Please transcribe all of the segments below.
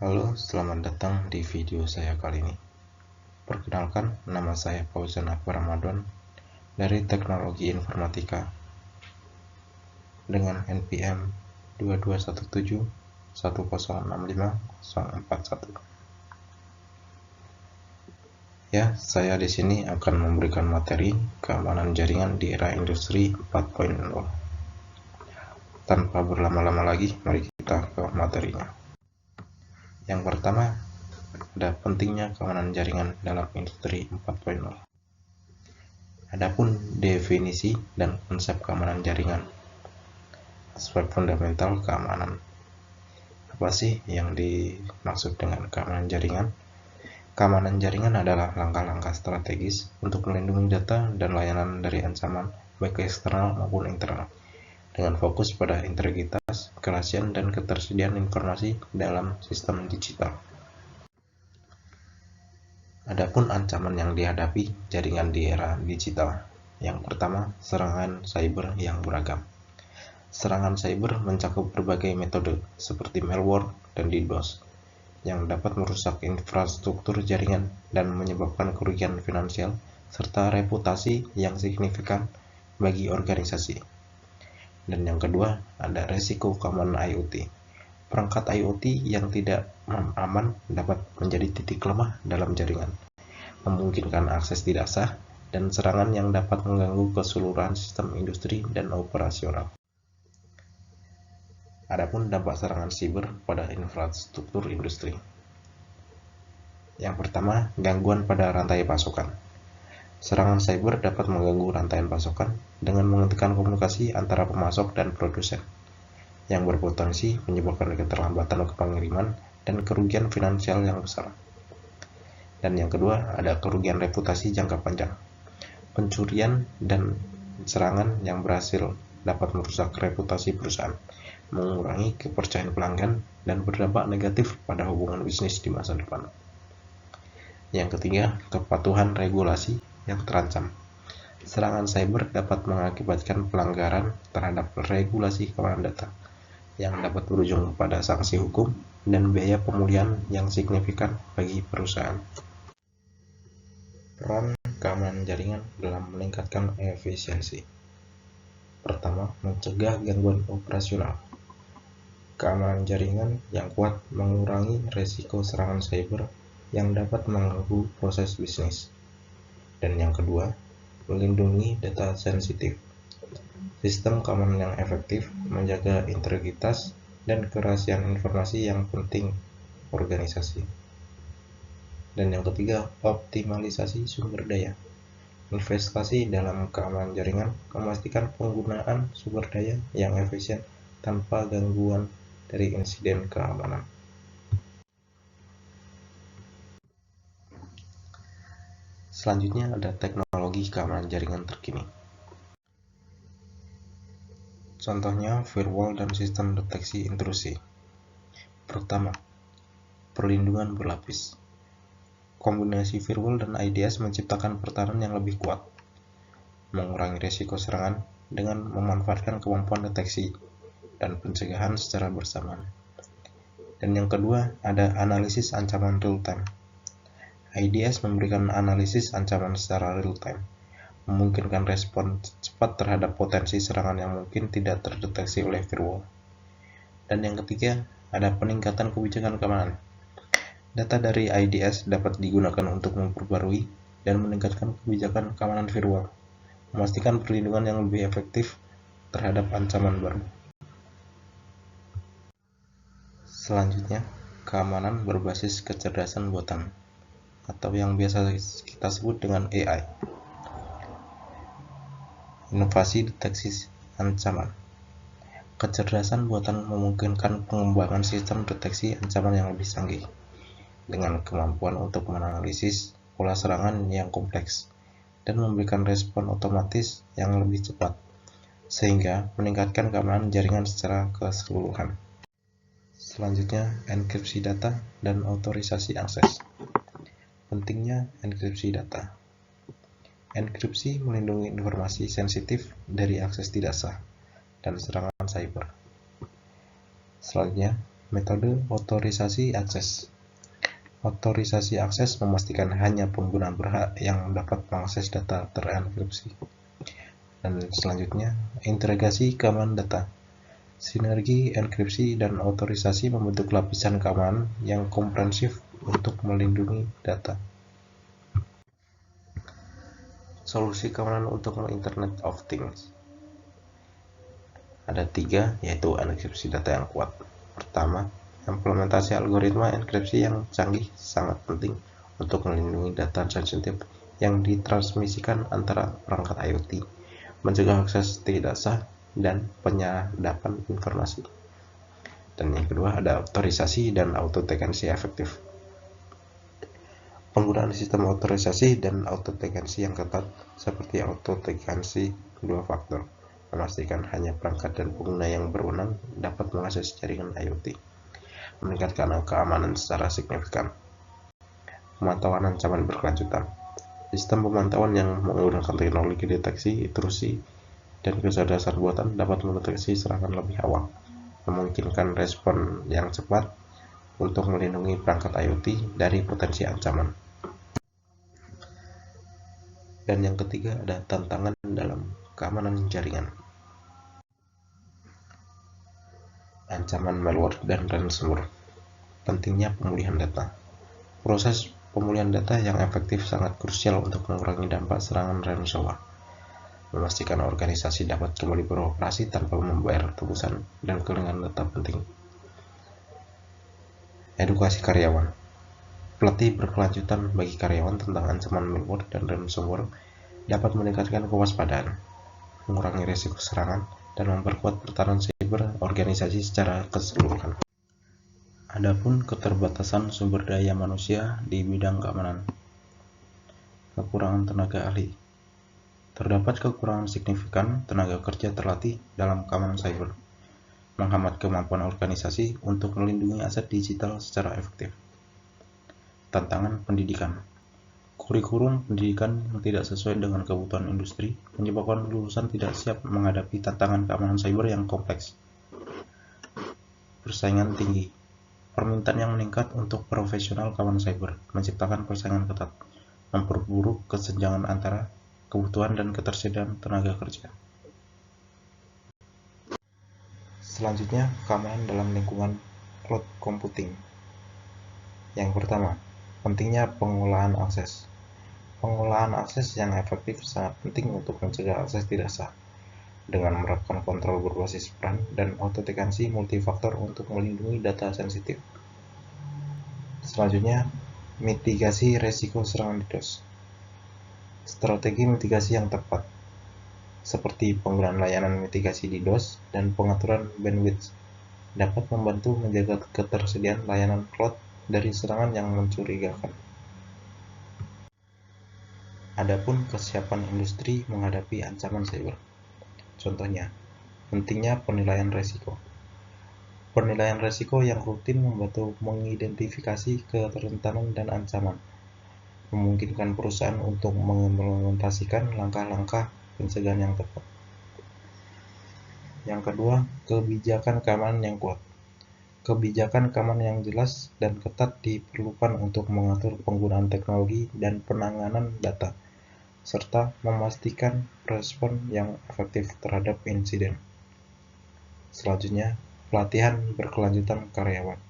Halo, selamat datang di video saya kali ini. Perkenalkan, nama saya Fauzan Akbar Ramadan dari Teknologi Informatika dengan NPM 2217106541. Ya, saya di sini akan memberikan materi keamanan jaringan di era industri 4.0. Tanpa berlama-lama lagi, mari kita ke materinya. Yang pertama, ada pentingnya keamanan jaringan dalam industri 4.0. Adapun definisi dan konsep keamanan jaringan, aspek fundamental keamanan. Apa sih yang dimaksud dengan keamanan jaringan? Keamanan jaringan adalah langkah-langkah strategis untuk melindungi data dan layanan dari ancaman baik eksternal maupun internal, dengan fokus pada integritas, kerahasiaan, dan ketersediaan informasi dalam sistem digital. Adapun ancaman yang dihadapi jaringan di era digital. Yang pertama, serangan cyber yang beragam. Serangan cyber mencakup berbagai metode seperti malware dan DDoS yang dapat merusak infrastruktur jaringan dan menyebabkan kerugian finansial serta reputasi yang signifikan bagi organisasi. Dan yang kedua, ada resiko keamanan IoT. Perangkat IoT yang tidak aman dapat menjadi titik lemah dalam jaringan, memungkinkan akses tidak sah, dan serangan yang dapat mengganggu keseluruhan sistem industri dan operasional. Adapun dampak serangan siber pada infrastruktur industri. Yang pertama, gangguan pada rantai pasokan. Serangan cyber dapat mengganggu rantaian pasokan dengan menghentikan komunikasi antara pemasok dan produsen, yang berpotensi menyebabkan keterlambatan pengiriman dan kerugian finansial yang besar. Dan yang kedua, ada kerugian reputasi jangka panjang. Pencurian dan serangan yang berhasil dapat merusak reputasi perusahaan, mengurangi kepercayaan pelanggan, dan berdampak negatif pada hubungan bisnis di masa depan. Yang ketiga, kepatuhan regulasi yang terancam. Serangan cyber dapat mengakibatkan pelanggaran terhadap regulasi keamanan data, yang dapat berujung pada sanksi hukum dan biaya pemulihan yang signifikan bagi perusahaan. Peran keamanan jaringan dalam meningkatkan efisiensi. Pertama, mencegah gangguan operasional. Keamanan jaringan yang kuat mengurangi risiko serangan cyber yang dapat mengganggu proses bisnis. Dan yang kedua, melindungi data sensitif. Sistem keamanan yang efektif menjaga integritas dan kerahasiaan informasi yang penting organisasi. Dan yang ketiga, optimalisasi sumber daya. Investasi dalam keamanan jaringan memastikan penggunaan sumber daya yang efisien tanpa gangguan dari insiden keamanan. Selanjutnya ada teknologi keamanan jaringan terkini. Contohnya firewall dan sistem deteksi intrusi. Pertama, perlindungan berlapis. Kombinasi firewall dan IDS menciptakan pertahanan yang lebih kuat, mengurangi risiko serangan dengan memanfaatkan kemampuan deteksi dan pencegahan secara bersamaan. Dan yang kedua, ada analisis ancaman real-time. IDS memberikan analisis ancaman secara real-time, memungkinkan respon cepat terhadap potensi serangan yang mungkin tidak terdeteksi oleh firewall. Dan yang ketiga, ada peningkatan kebijakan keamanan. Data dari IDS dapat digunakan untuk memperbarui dan meningkatkan kebijakan keamanan firewall, memastikan perlindungan yang lebih efektif terhadap ancaman baru. Selanjutnya, keamanan berbasis kecerdasan buatan, atau yang biasa kita sebut dengan AI. Inovasi deteksi ancaman. Kecerdasan buatan memungkinkan pengembangan sistem deteksi ancaman yang lebih canggih, dengan kemampuan untuk menganalisis pola serangan yang kompleks dan memberikan respon otomatis yang lebih cepat, sehingga meningkatkan keamanan jaringan secara keseluruhan. Selanjutnya, enkripsi data dan otorisasi akses. Pentingnya enkripsi data. Enkripsi melindungi informasi sensitif dari akses tidak sah dan serangan cyber. Selanjutnya, Metode otorisasi akses. Otorisasi akses memastikan hanya pengguna berhak yang dapat mengakses data terenkripsi. Dan selanjutnya, integrasi keamanan data. Sinergi enkripsi dan otorisasi membentuk lapisan keamanan yang komprehensif untuk melindungi data. Solusi keamanan untuk Internet of Things. Ada 3, yaitu enkripsi data yang kuat. Pertama, implementasi algoritma enkripsi yang canggih sangat penting untuk melindungi data sensitif yang ditransmisikan antara perangkat IoT, mencegah akses tidak sah, dan penyadapan informasi. Dan yang kedua, ada otorisasi dan autentikasi efektif. Penggunaan sistem otorisasi dan autentikasi yang ketat seperti autentikasi 2 faktor memastikan hanya perangkat dan pengguna yang berwenang dapat mengakses jaringan IoT, meningkatkan keamanan secara signifikan. Pemantauan ancaman berkelanjutan. Sistem pemantauan yang menggunakan teknologi deteksi intrusi dan kecerdasan buatan dapat mendeteksi serangan lebih awal, memungkinkan respon yang cepat untuk melindungi perangkat IoT dari potensi ancaman. Dan yang ketiga, ada tantangan dalam keamanan jaringan. Ancaman malware dan ransomware. Pentingnya pemulihan data. Proses pemulihan data yang efektif sangat krusial untuk mengurangi dampak serangan ransomware, memastikan organisasi dapat kembali beroperasi tanpa membayar tebusan dan kehilangan data penting. Edukasi karyawan. Pelatih berkelanjutan bagi karyawan tentang ancaman malware dan ransomware dapat meningkatkan kewaspadaan, mengurangi risiko serangan, dan memperkuat pertahanan siber organisasi secara keseluruhan. Adapun keterbatasan sumber daya manusia di bidang keamanan. Kekurangan tenaga ahli. Terdapat kekurangan signifikan tenaga kerja terlatih dalam keamanan cyber, menghambat kemampuan organisasi untuk melindungi aset digital secara efektif. Tantangan pendidikan. Kurikulum pendidikan yang tidak sesuai dengan kebutuhan industri menyebabkan lulusan tidak siap menghadapi tantangan keamanan cyber yang kompleks. Persaingan tinggi. Permintaan yang meningkat untuk profesional keamanan cyber menciptakan persaingan ketat, memperburuk kesenjangan antara kebutuhan dan ketersediaan tenaga kerja. Selanjutnya, keamanan dalam lingkungan cloud computing. Yang pertama, pentingnya pengolahan akses. Pengolahan akses yang efektif sangat penting untuk mencegah akses tidak sah, dengan menerapkan kontrol berbasis peran dan autentikasi multifaktor untuk melindungi data sensitif. Selanjutnya, mitigasi resiko serangan DDoS. Strategi mitigasi yang tepat, seperti penggunaan layanan mitigasi DDoS dan pengaturan bandwidth, dapat membantu menjaga ketersediaan layanan cloud dari serangan yang mencurigakan. Adapun kesiapan industri menghadapi ancaman cyber. Contohnya, pentingnya penilaian risiko. Penilaian risiko yang rutin membantu mengidentifikasi kerentanan dan ancaman, memungkinkan perusahaan untuk mengimplementasikan langkah-langkah pencegahan yang tepat. Yang kedua, kebijakan keamanan yang kuat. Kebijakan keamanan yang jelas dan ketat diperlukan untuk mengatur penggunaan teknologi dan penanganan data, serta memastikan respon yang efektif terhadap insiden. Selanjutnya, pelatihan berkelanjutan karyawan.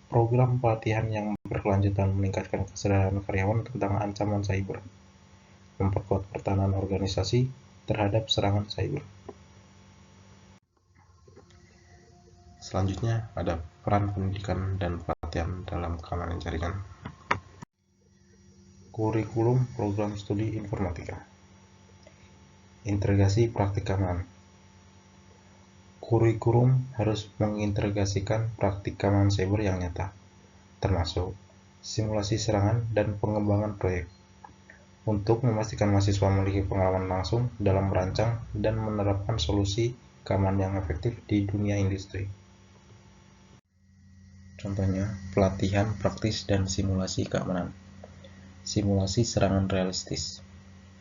Program pelatihan yang berkelanjutan meningkatkan kesadaran karyawan tentang ancaman cyber, memperkuat pertahanan organisasi terhadap serangan cyber. Selanjutnya, ada peran pendidikan dan pelatihan dalam keamanan jaringan. Kurikulum program studi informatika. Integrasi praktik keamanan. Kurikulum harus mengintegrasikan praktik keamanan cyber yang nyata, termasuk simulasi serangan dan pengembangan proyek, untuk memastikan mahasiswa memiliki pengalaman langsung dalam merancang dan menerapkan solusi keamanan yang efektif di dunia industri. Contohnya, pelatihan praktis dan simulasi keamanan. Simulasi serangan realistis.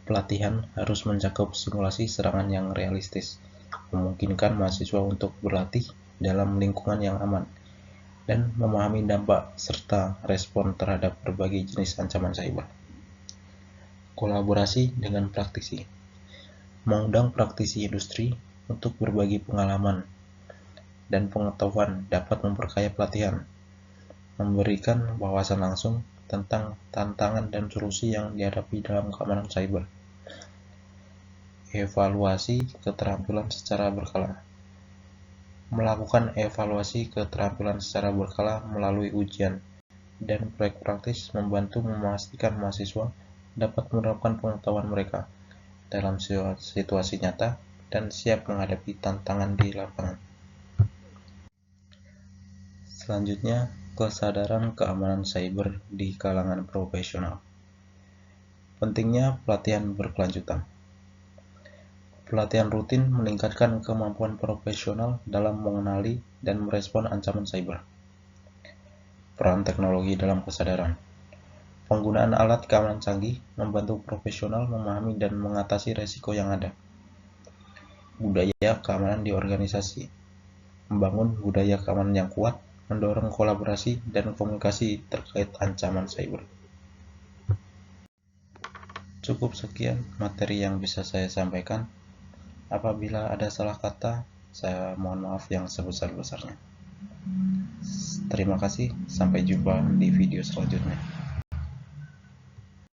Pelatihan harus mencakup simulasi serangan yang realistis, memungkinkan mahasiswa untuk berlatih dalam lingkungan yang aman, dan memahami dampak serta respon terhadap berbagai jenis ancaman cyber. Kolaborasi dengan praktisi. Mengundang praktisi industri untuk berbagi pengalaman dan pengetahuan dapat memperkaya pelatihan, memberikan wawasan langsung tentang tantangan dan solusi yang dihadapi dalam keamanan cyber. Evaluasi keterampilan secara berkala. Melakukan evaluasi keterampilan secara berkala melalui ujian dan proyek praktis membantu memastikan mahasiswa dapat menerapkan pengetahuan mereka dalam situasi nyata dan siap menghadapi tantangan di lapangan. Selanjutnya, kesadaran keamanan cyber di kalangan profesional. Pentingnya pelatihan berkelanjutan. Pelatihan rutin meningkatkan kemampuan profesional dalam mengenali dan merespon ancaman cyber. Peran teknologi dalam kesadaran. Penggunaan alat keamanan canggih membantu profesional memahami dan mengatasi risiko yang ada. Budaya keamanan di organisasi. Membangun budaya keamanan yang kuat, mendorong kolaborasi dan komunikasi terkait ancaman cyber. Cukup sekian materi yang bisa saya sampaikan. Apabila ada salah kata, saya mohon maaf yang sebesar-besarnya. Terima kasih, sampai jumpa di video selanjutnya.